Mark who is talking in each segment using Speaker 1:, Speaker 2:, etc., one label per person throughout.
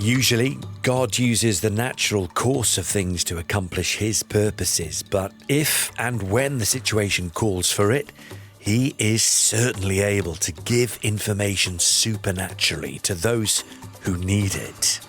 Speaker 1: Usually, God uses the natural course of things to accomplish his purposes, but if and when the situation calls for it, he is certainly able to give information supernaturally to those who need it.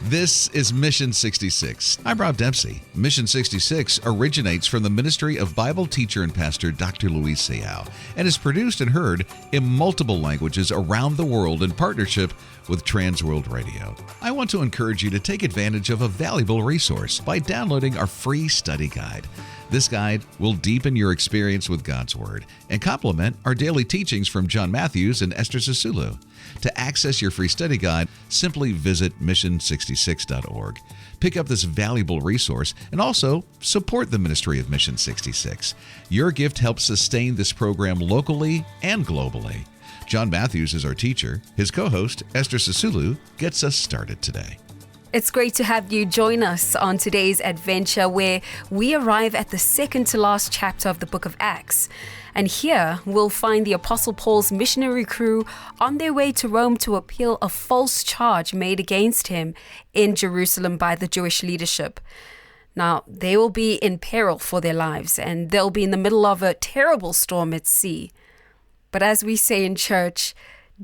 Speaker 2: This is Mission 66. I'm Rob Dempsey. Mission 66 originates from the ministry of Bible teacher and pastor Dr. Luis Seau and is produced and heard in multiple languages around the world in partnership with Trans World Radio. I want to encourage you to take advantage of a valuable resource by downloading our free study guide. This guide will deepen your experience with God's Word and complement our daily teachings from John Mathews and Esther Sisulu. To access your free study guide, simply visit mission66.org. Pick up this valuable resource and also support the ministry of Mission 66. Your gift helps sustain this program locally and globally. John Mathews is our teacher. His co-host, Esther Sisulu, gets us started today.
Speaker 3: It's great to have you join us on today's adventure where we arrive at the second to last chapter of the book of Acts. And here we'll find the Apostle Paul's missionary crew on their way to Rome to appeal a false charge made against him in Jerusalem by the Jewish leadership. Now, they will be in peril for their lives and they'll be in the middle of a terrible storm at sea. But as we say in church,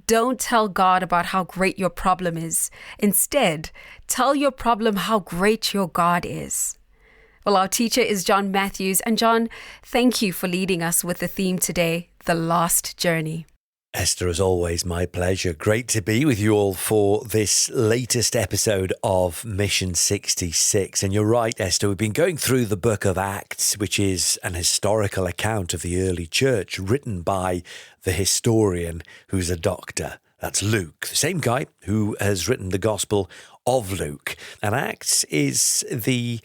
Speaker 3: don't tell God about how great your problem is. Instead, tell your problem how great your God is. Well, our teacher is John Mathews. And John, thank you for leading us with the theme today, The Last Journey.
Speaker 1: Esther, as always, my pleasure. Great to be with you all for this latest episode of Mission 66. And you're right, Esther, we've been going through the book of Acts, which is an historical account of the early church written by the historian who's a doctor. That's Luke, the same guy who has written the Gospel of Luke. And Acts is the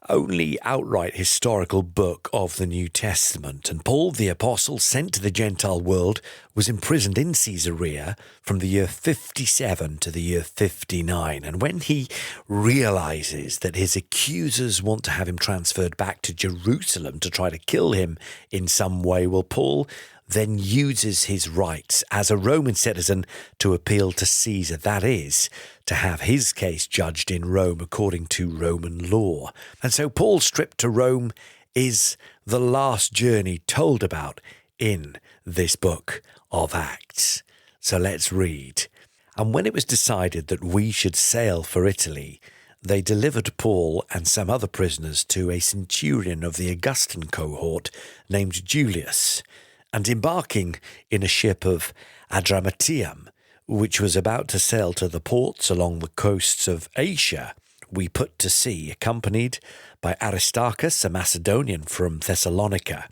Speaker 1: only outright historical book of the New Testament. And Paul the Apostle, sent to the Gentile world, was imprisoned in Caesarea from the year 57 to the year 59. And when he realizes that his accusers want to have him transferred back to Jerusalem to try to kill him in some way, well, Paul then uses his rights as a Roman citizen to appeal to Caesar, that is, to have his case judged in Rome according to Roman law. And so Paul's trip to Rome is the last journey told about in this book of Acts. So let's read. And when it was decided that we should sail for Italy, they delivered Paul and some other prisoners to a centurion of the Augustan cohort named Julius. And embarking in a ship of Adramyttium, which was about to sail to the ports along the coasts of Asia, we put to sea, accompanied by Aristarchus, a Macedonian from Thessalonica.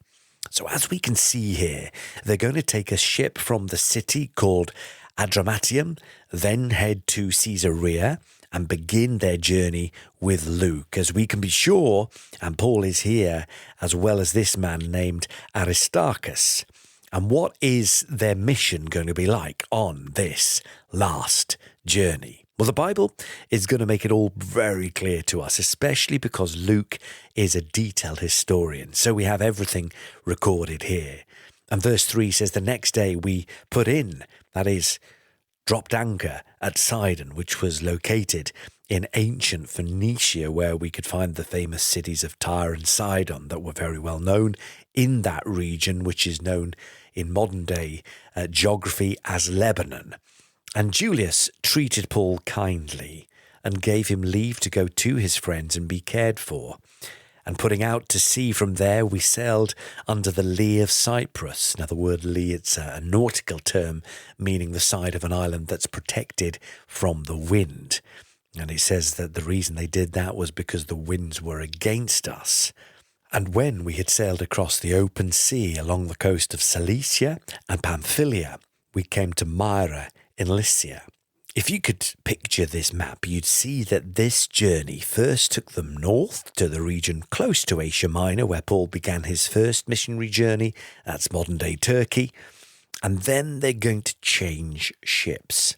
Speaker 1: So as we can see here, they're going to take a ship from the city called Adramyttium, then head to Caesarea, and begin their journey with Luke. As we can be sure, and Paul is here, as well as this man named Aristarchus. And what is their mission going to be like on this last journey? Well, the Bible is going to make it all very clear to us, especially because Luke is a detailed historian. So we have everything recorded here. And verse 3 says, the next day we put in, that is, dropped anchor at Sidon, which was located in ancient Phoenicia, where we could find the famous cities of Tyre and Sidon that were very well known in that region, which is known in modern-day geography as Lebanon. And Julius treated Paul kindly and gave him leave to go to his friends and be cared for. And putting out to sea from there, we sailed under the lee of Cyprus. Now, the word lee, it's a nautical term meaning the side of an island that's protected from the wind. And it says that the reason they did that was because the winds were against us. And when we had sailed across the open sea along the coast of Cilicia and Pamphylia, we came to Myra in Lycia. If you could picture this map, you'd see that this journey first took them north to the region close to Asia Minor, where Paul began his first missionary journey. That's modern-day Turkey. And then they're going to change ships.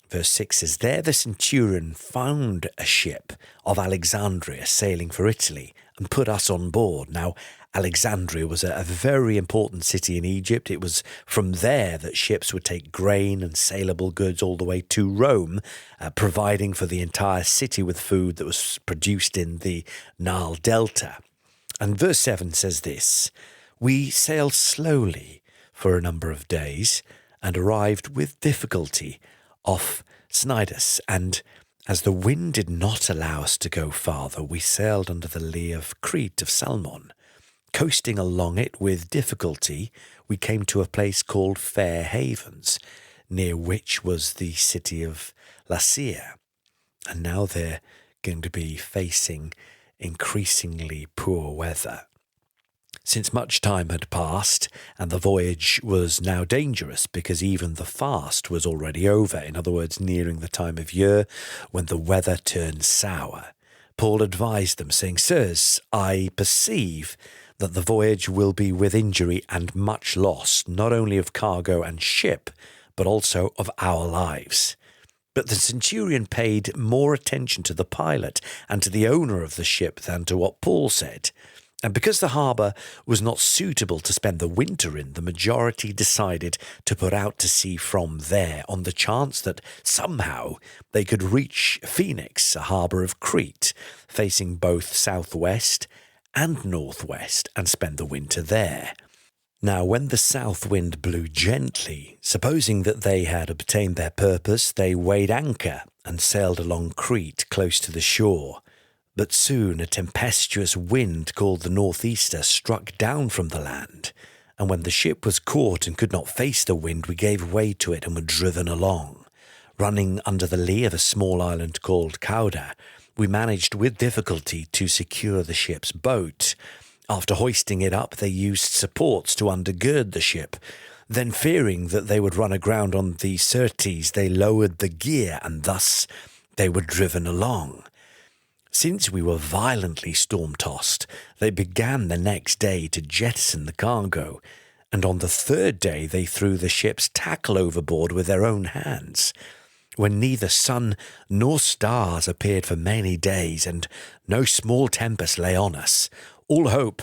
Speaker 1: Verse 6 says, there the centurion found a ship of Alexandria sailing for Italy and put us on board. Now, Alexandria was a very important city in Egypt. It was from there that ships would take grain and saleable goods all the way to Rome, providing for the entire city with food that was produced in the Nile Delta. And verse 7 says this: "We sailed slowly for a number of days and arrived with difficulty off Cnidus, and as the wind did not allow us to go farther, we sailed under the lee of Crete of Salmon. Coasting along it with difficulty, we came to a place called Fair Havens, near which was the city of Lasea." And now they're going to be facing increasingly poor weather. Since much time had passed, and the voyage was now dangerous because even the fast was already over, in other words, nearing the time of year when the weather turns sour, Paul advised them, saying, "Sirs, I perceive that the voyage will be with injury and much loss, not only of cargo and ship, but also of our lives." But the centurion paid more attention to the pilot and to the owner of the ship than to what Paul said. And because the harbour was not suitable to spend the winter in, the majority decided to put out to sea from there on the chance that somehow they could reach Phoenix, a harbour of Crete, facing both southwest and northwest, and spend the winter there. Now, when the south wind blew gently, supposing that they had obtained their purpose, they weighed anchor and sailed along Crete close to the shore. But soon a tempestuous wind called the northeaster struck down from the land, and when the ship was caught and could not face the wind, we gave way to it and were driven along. Running under the lee of a small island called Cauda, we managed with difficulty to secure the ship's boat. After hoisting it up, they used supports to undergird the ship. Then, fearing that they would run aground on the Syrtes, they lowered the gear, and thus they were driven along. Since we were violently storm-tossed, they began the next day to jettison the cargo, and on the third day they threw the ship's tackle overboard with their own hands. When neither sun nor stars appeared for many days, and no small tempest lay on us, all hope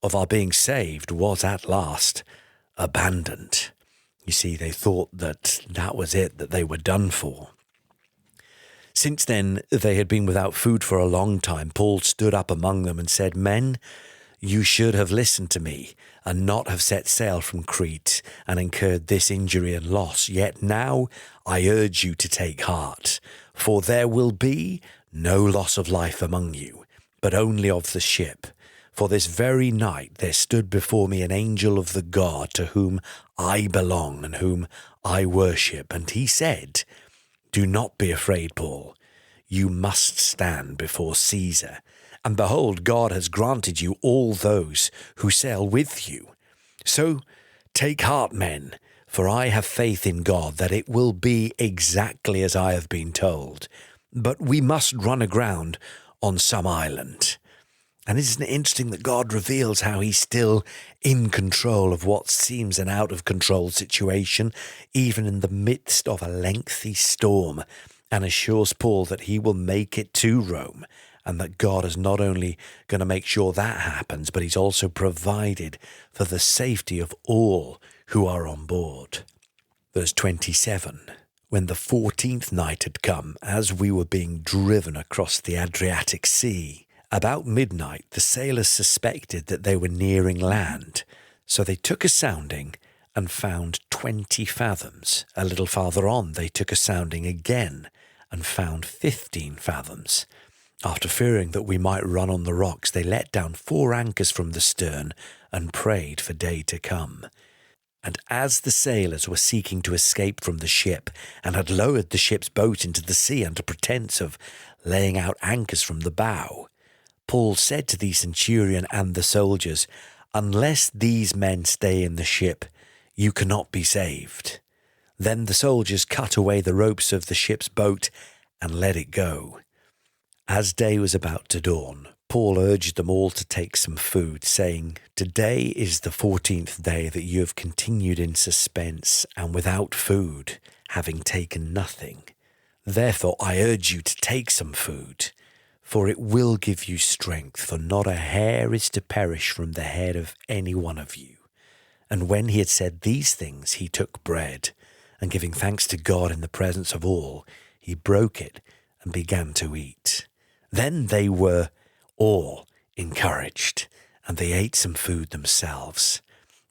Speaker 1: of our being saved was at last abandoned. You see, they thought that was it, that they were done for. Since then, they had been without food for a long time. Paul stood up among them and said, "Men, you should have listened to me and not have set sail from Crete and incurred this injury and loss. Yet now I urge you to take heart, for there will be no loss of life among you, but only of the ship. For this very night there stood before me an angel of the God to whom I belong and whom I worship. And he said, 'Do not be afraid, Paul. You must stand before Caesar. And behold, God has granted you all those who sail with you. So take heart, men, for I have faith in God that it will be exactly as I have been told. But we must run aground on some island.'" And isn't it interesting that God reveals how he's still in control of what seems an out-of-control situation, even in the midst of a lengthy storm, and assures Paul that he will make it to Rome, and that God is not only going to make sure that happens, but he's also provided for the safety of all who are on board. Verse 27, "When the 14th night had come, as we were being driven across the Adriatic Sea, about midnight, the sailors suspected that they were nearing land. So they took a sounding and found 20 fathoms. A little farther on, they took a sounding again and found 15 fathoms. After fearing that we might run on the rocks, they let down 4 anchors from the stern and prayed for day to come. And as the sailors were seeking to escape from the ship and had lowered the ship's boat into the sea under pretence of laying out anchors from the bow, Paul said to the centurion and the soldiers, "Unless these men stay in the ship, you cannot be saved." Then the soldiers cut away the ropes of the ship's boat and let it go. As day was about to dawn, Paul urged them all to take some food, saying, "Today is the 14th day that you have continued in suspense and without food, having taken nothing. Therefore I urge you to take some food. for it will give you strength, for not a hair is to perish from the head of any one of you. And when he had said these things, he took bread, and giving thanks to God in the presence of all, he broke it and began to eat. Then they were all encouraged, and they ate some food themselves.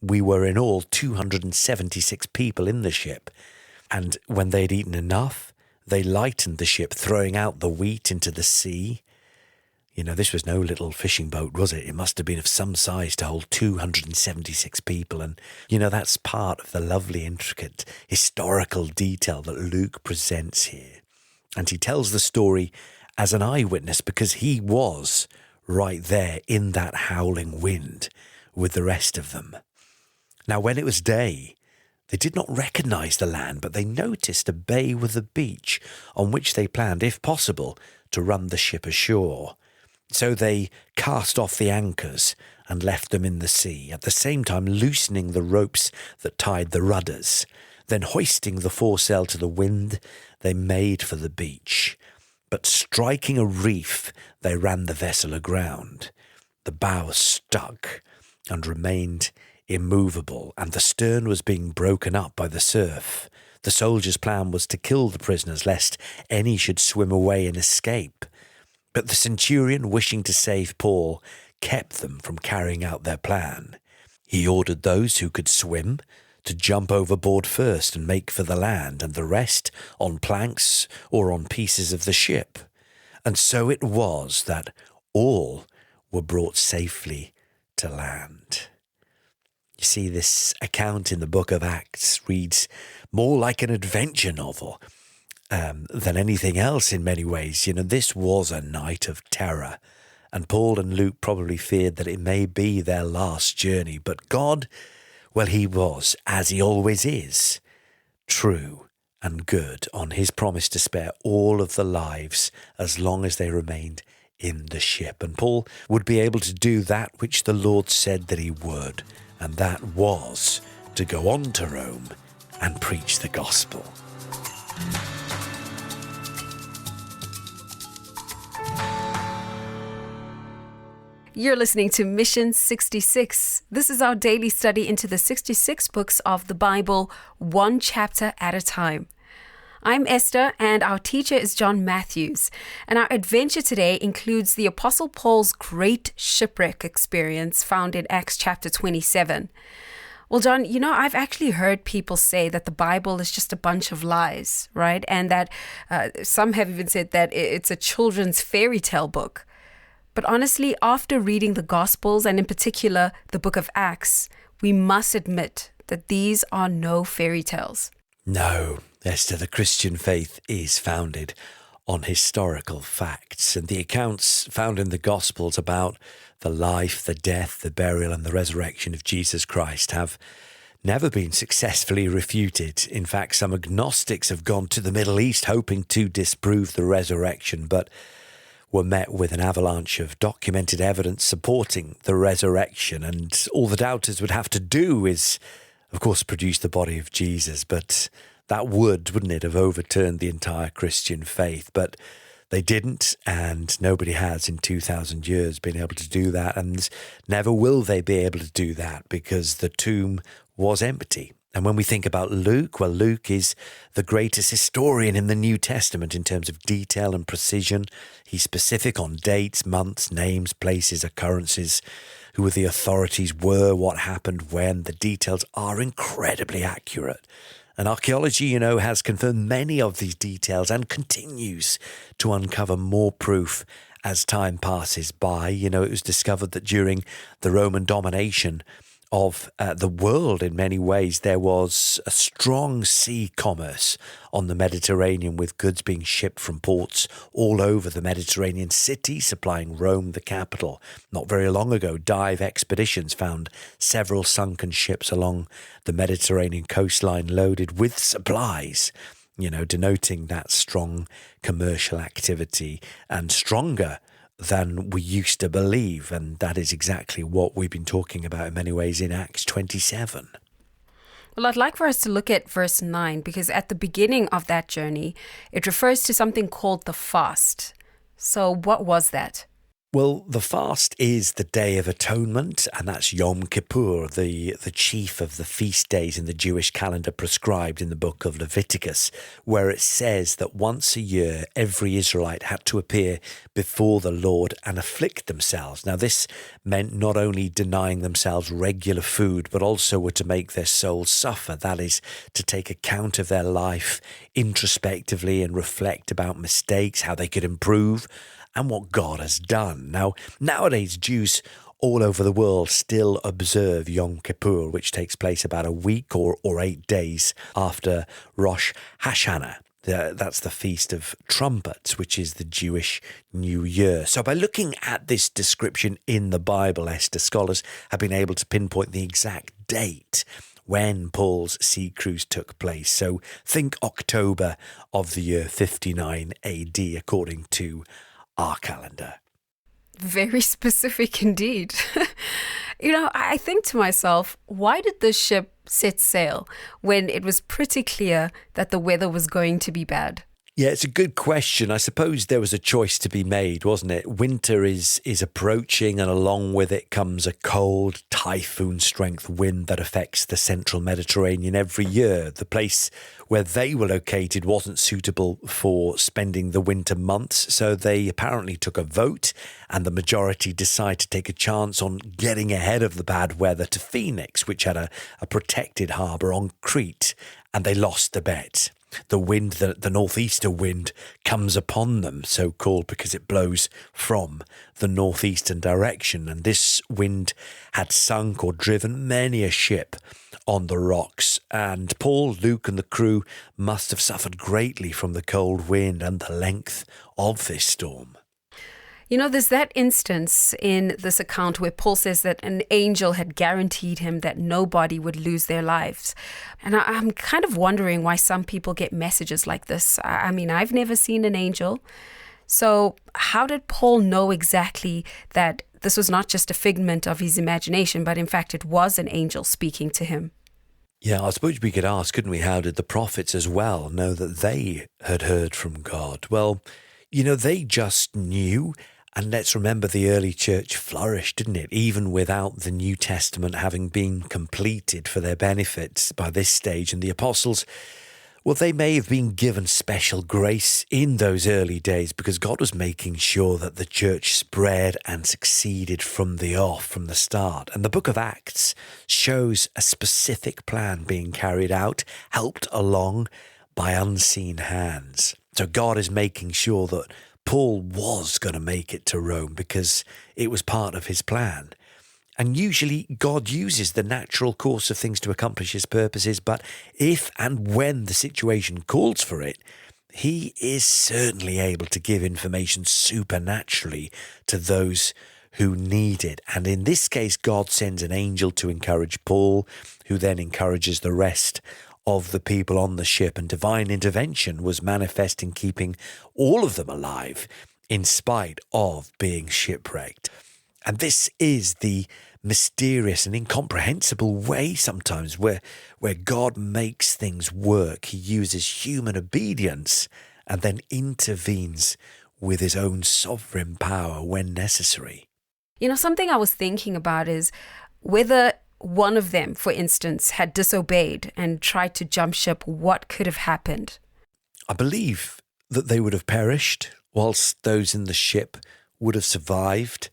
Speaker 1: We were in all 276 people in the ship, and when they had eaten enough, they lightened the ship, throwing out the wheat into the sea. This was no little fishing boat, was it? It must have been of some size to hold 276 people. And, that's part of the lovely, intricate, historical detail that Luke presents here. And he tells the story as an eyewitness because he was right there in that howling wind with the rest of them. Now, when it was day, they did not recognize the land, but they noticed a bay with a beach on which they planned, if possible, to run the ship ashore. So they cast off the anchors and left them in the sea, at the same time loosening the ropes that tied the rudders. Then hoisting the foresail to the wind, they made for the beach. But striking a reef, they ran the vessel aground. The bow stuck and remained immovable, and the stern was being broken up by the surf. The soldiers' plan was to kill the prisoners, lest any should swim away and escape. But the centurion, wishing to save Paul, kept them from carrying out their plan. He ordered those who could swim to jump overboard first and make for the land, and the rest on planks or on pieces of the ship. And so it was that all were brought safely to land. You see, this account in the book of Acts reads more like an adventure novel than anything else in many ways. This was a night of terror, and Paul and Luke probably feared that it may be their last journey. But God, well, he was, as he always is, true and good on his promise to spare all of the lives as long as they remained in the ship. And Paul would be able to do that which the Lord said that he would, and that was to go on to Rome and preach the gospel.
Speaker 3: You're listening to Mission 66. This is our daily study into the 66 books of the Bible, one chapter at a time. I'm Esther, and our teacher is John Mathews. And our adventure today includes the Apostle Paul's great shipwreck experience found in Acts chapter 27. Well, John, I've actually heard people say that the Bible is just a bunch of lies, right? And that some have even said that it's a children's fairy tale book. But honestly, after reading the Gospels, and in particular the book of Acts, we must admit that these are no fairy tales.
Speaker 1: No, Esther, the Christian faith is founded on historical facts, and the accounts found in the Gospels about the life, the death, the burial, and the resurrection of Jesus Christ have never been successfully refuted. In fact, some agnostics have gone to the Middle East hoping to disprove the resurrection, but were met with an avalanche of documented evidence supporting the resurrection. And all the doubters would have to do is, of course, produce the body of Jesus. But that wouldn't it, have overturned the entire Christian faith? But they didn't, and nobody has in 2,000 years been able to do that. And never will they be able to do that because the tomb was empty. And when we think about Luke, well, Luke is the greatest historian in the New Testament in terms of detail and precision. He's specific on dates, months, names, places, occurrences, who the authorities were, what happened when. The details are incredibly accurate. And archaeology, has confirmed many of these details and continues to uncover more proof as time passes by. It was discovered that during the Roman domination of the world, in many ways, there was a strong sea commerce on the Mediterranean, with goods being shipped from ports all over the Mediterranean city, supplying Rome, the capital. Not very long ago, dive expeditions found several sunken ships along the Mediterranean coastline loaded with supplies, denoting that strong commercial activity, and stronger than we used to believe. And that is exactly what we've been talking about in many ways in Acts 27.
Speaker 3: Well, I'd like for us to look at verse 9, because at the beginning of that journey, it refers to something called the fast. So what was that?
Speaker 1: Well, the fast is the Day of Atonement, and that's Yom Kippur, the chief of the feast days in the Jewish calendar prescribed in the book of Leviticus, where it says that once a year every Israelite had to appear before the Lord and afflict themselves. Now, this meant not only denying themselves regular food, but also were to make their souls suffer. That is, to take account of their life introspectively and reflect about mistakes, how they could improve, and what God has done. Now, nowadays, Jews all over the world still observe Yom Kippur, which takes place about a week or 8 days after Rosh Hashanah. That's the Feast of Trumpets, which is the Jewish New Year. So by looking at this description in the Bible, Esther, scholars have been able to pinpoint the exact date when Paul's sea cruise took place. So think October of the year 59 AD, according to our calendar.
Speaker 3: Very specific indeed. I think to myself, why did this ship set sail when it was pretty clear that the weather was going to be bad?
Speaker 1: Yeah, it's a good question. I suppose there was a choice to be made, wasn't it? Winter is approaching, and along with it comes a cold, typhoon-strength wind that affects the central Mediterranean every year. The place where they were located wasn't suitable for spending the winter months, so they apparently took a vote, and the majority decided to take a chance on getting ahead of the bad weather to Phoenix, which had a protected harbour on Crete, and they lost the bet. The wind, the northeaster wind, comes upon them, so called because it blows from the northeastern direction. And this wind had sunk or driven many a ship on the rocks. And Paul, Luke and the crew must have suffered greatly from the cold wind and the length of this storm.
Speaker 3: There's that instance in this account where Paul says that an angel had guaranteed him that nobody would lose their lives. And I'm kind of wondering why some people get messages like this. I mean, I've never seen an angel. So how did Paul know exactly that this was not just a figment of his imagination, but in fact it was an angel speaking to him?
Speaker 1: Yeah, I suppose we could ask, couldn't we, how did the prophets as well know that they had heard from God? Well, they just knew. And let's remember the early church flourished, didn't it? Even without the New Testament having been completed for their benefit by this stage. And the apostles, well, they may have been given special grace in those early days because God was making sure that the church spread and succeeded from the start. And the book of Acts shows a specific plan being carried out, helped along by unseen hands. So God is making sure that Paul was going to make it to Rome because it was part of his plan. And usually God uses the natural course of things to accomplish his purposes, but if and when the situation calls for it, he is certainly able to give information supernaturally to those who need it. And in this case, God sends an angel to encourage Paul, who then encourages the rest of the people on the ship, and divine intervention was manifest in keeping all of them alive in spite of being shipwrecked. And this is the mysterious and incomprehensible way sometimes where God makes things work. He uses human obedience and then intervenes with his own sovereign power when necessary.
Speaker 3: Something I was thinking about is whether one of them, for instance, had disobeyed and tried to jump ship, what could have happened?
Speaker 1: I believe that they would have perished whilst those in the ship would have survived.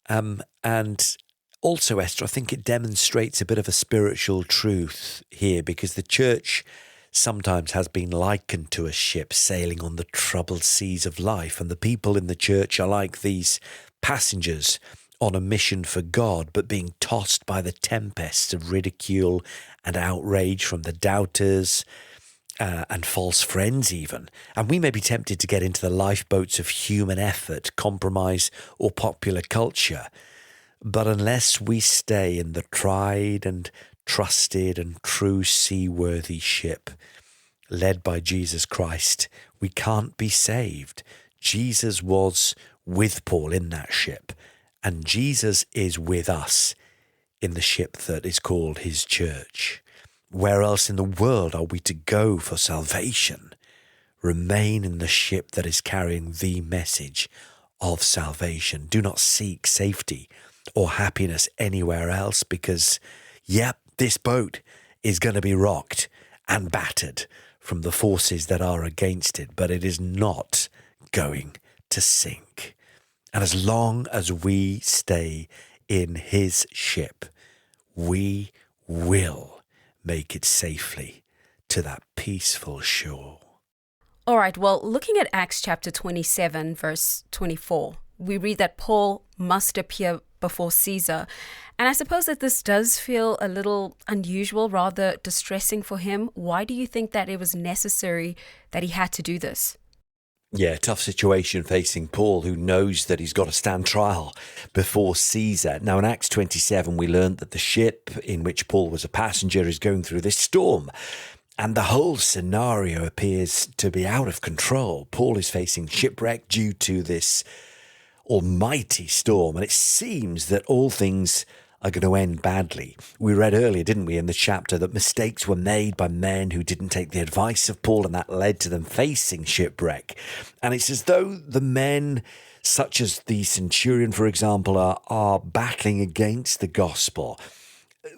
Speaker 1: And also, Esther, I think it demonstrates a bit of a spiritual truth here because the church sometimes has been likened to a ship sailing on the troubled seas of life. And the people in the church are like these passengers on a mission for God, but being tossed by the tempests of ridicule and outrage from the doubters and false friends even. And we may be tempted to get into the lifeboats of human effort, compromise, or popular culture. But unless we stay in the tried and trusted and true seaworthy ship led by Jesus Christ, we can't be saved. Jesus was with Paul in that ship. And Jesus is with us in the ship that is called his church. Where else in the world are we to go for salvation? Remain in the ship that is carrying the message of salvation. Do not seek safety or happiness anywhere else because, yep, this boat is going to be rocked and battered from the forces that are against it, but it is not going to sink. And as long as we stay in his ship, we will make it safely to that peaceful shore.
Speaker 3: All right, well, looking at Acts chapter 27, verse 24, we read that Paul must appear before Caesar. And I suppose that this does feel a little unusual, rather distressing for him. Why do you think that it was necessary that he had to do this?
Speaker 1: Yeah, tough situation facing Paul, who knows that he's got to stand trial before Caesar. Now, in Acts 27, we learned that the ship in which Paul was a passenger is going through this storm. And the whole scenario appears to be out of control. Paul is facing shipwreck due to this almighty storm. And it seems that all things are going to end badly. We read earlier, didn't we, in the chapter that mistakes were made by men who didn't take the advice of Paul, and that led to them facing shipwreck. And it's as though the men, such as the centurion, for example, are battling against the gospel.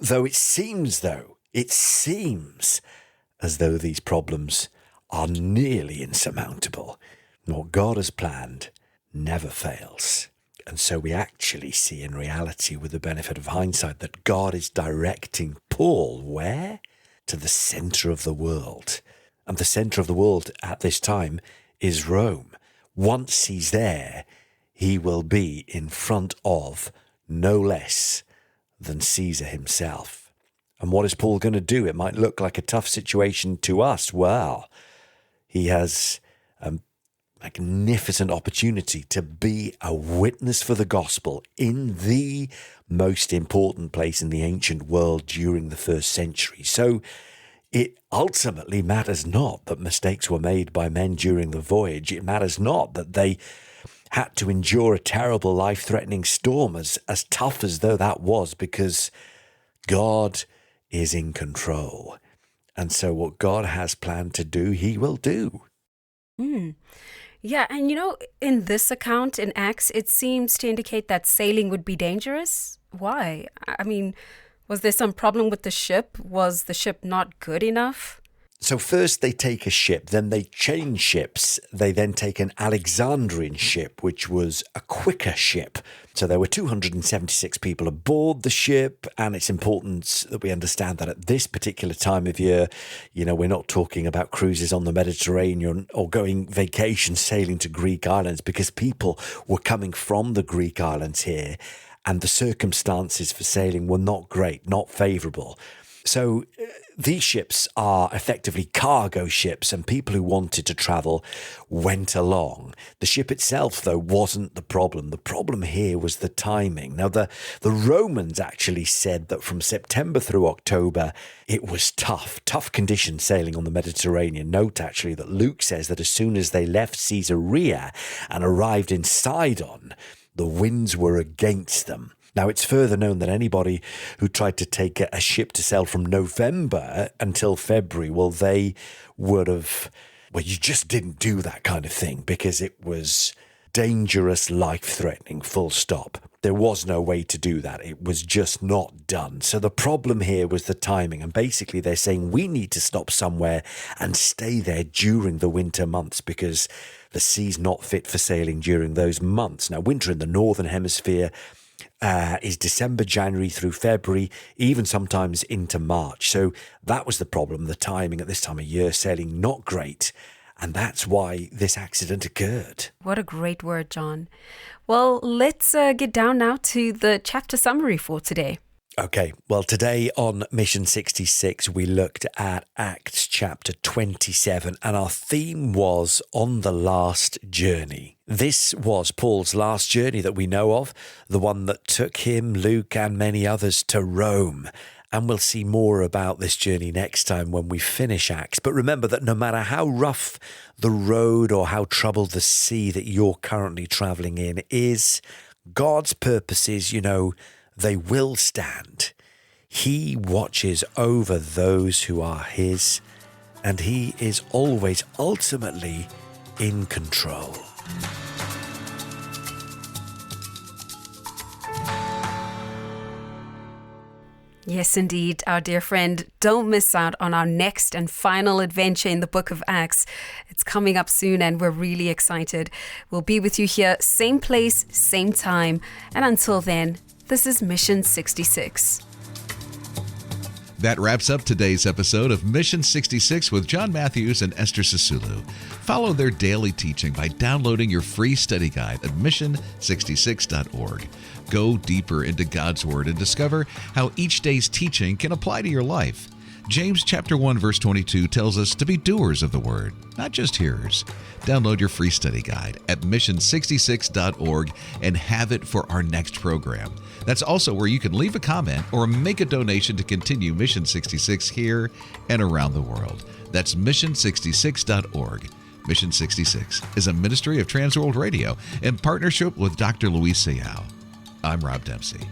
Speaker 1: Though it seems as though these problems are nearly insurmountable. What God has planned never fails. And so we actually see in reality, with the benefit of hindsight, that God is directing Paul where? To the center of the world. And the center of the world at this time is Rome. Once he's there, he will be in front of no less than Caesar himself. And what is Paul going to do? It might look like a tough situation to us. Well, he has magnificent opportunity to be a witness for the gospel in the most important place in the ancient world during the first century. So it ultimately matters not that mistakes were made by men during the voyage. It matters not that they had to endure a terrible life-threatening storm, as tough as though that was, because God is in control. And so what God has planned to do, he will do.
Speaker 3: Yeah, and in this account in Acts, it seems to indicate that sailing would be dangerous. Why? I mean, was there some problem with the ship? Was the ship not good enough?
Speaker 1: So first they take a ship, then they change ships. They then take an Alexandrian ship, which was a quicker ship. So there were 276 people aboard the ship, and it's important that we understand that at this particular time of year, we're not talking about cruises on the Mediterranean or going vacation sailing to Greek islands, because people were coming from the Greek islands here, and the circumstances for sailing were not great, not favourable. So these ships are effectively cargo ships, and people who wanted to travel went along. The ship itself, though, wasn't the problem. The problem here was the timing. Now, the Romans actually said that from September through October, it was tough conditions sailing on the Mediterranean. Note, actually, that Luke says that as soon as they left Caesarea and arrived in Sidon, the winds were against them. Now, it's further known that anybody who tried to take a ship to sail from November until February, they would have, you just didn't do that kind of thing because it was dangerous, life-threatening, full stop. There was no way to do that. It was just not done. So the problem here was the timing. And basically they're saying we need to stop somewhere and stay there during the winter months because the sea's not fit for sailing during those months. Now, winter in the Northern Hemisphere is December, January through February, even sometimes into March. So that was the problem, the timing at this time of year, sailing not great. And that's why this accident occurred.
Speaker 3: What a great word, John. Well, let's get down now to the chapter summary for today.
Speaker 1: Okay, well, today on Mission 66, we looked at Acts chapter 27, and our theme was on the last journey. This was Paul's last journey that we know of, the one that took him, Luke, and many others to Rome. And we'll see more about this journey next time when we finish Acts. But remember that no matter how rough the road or how troubled the sea that you're currently traveling in is, God's purposes, they will stand. He watches over those who are his, and he is always ultimately in control.
Speaker 3: Yes, indeed, our dear friend. Don't miss out on our next and final adventure in the book of Acts. It's coming up soon and we're really excited. We'll be with you here, same place, same time. And until then, this is Mission 66.
Speaker 2: That wraps up today's episode of Mission 66 with John Mathews and Esther Sisulu. Follow their daily teaching by downloading your free study guide at mission66.org. Go deeper into God's Word and discover how each day's teaching can apply to your life. James chapter 1 verse 22 tells us to be doers of the Word, not just hearers. Download your free study guide at mission66.org and have it for our next program. That's also where you can leave a comment or make a donation to continue Mission 66 here and around the world. That's mission66.org. Mission 66 is a ministry of Transworld Radio in partnership with Dr. Louise Seau. I'm Rob Dempsey.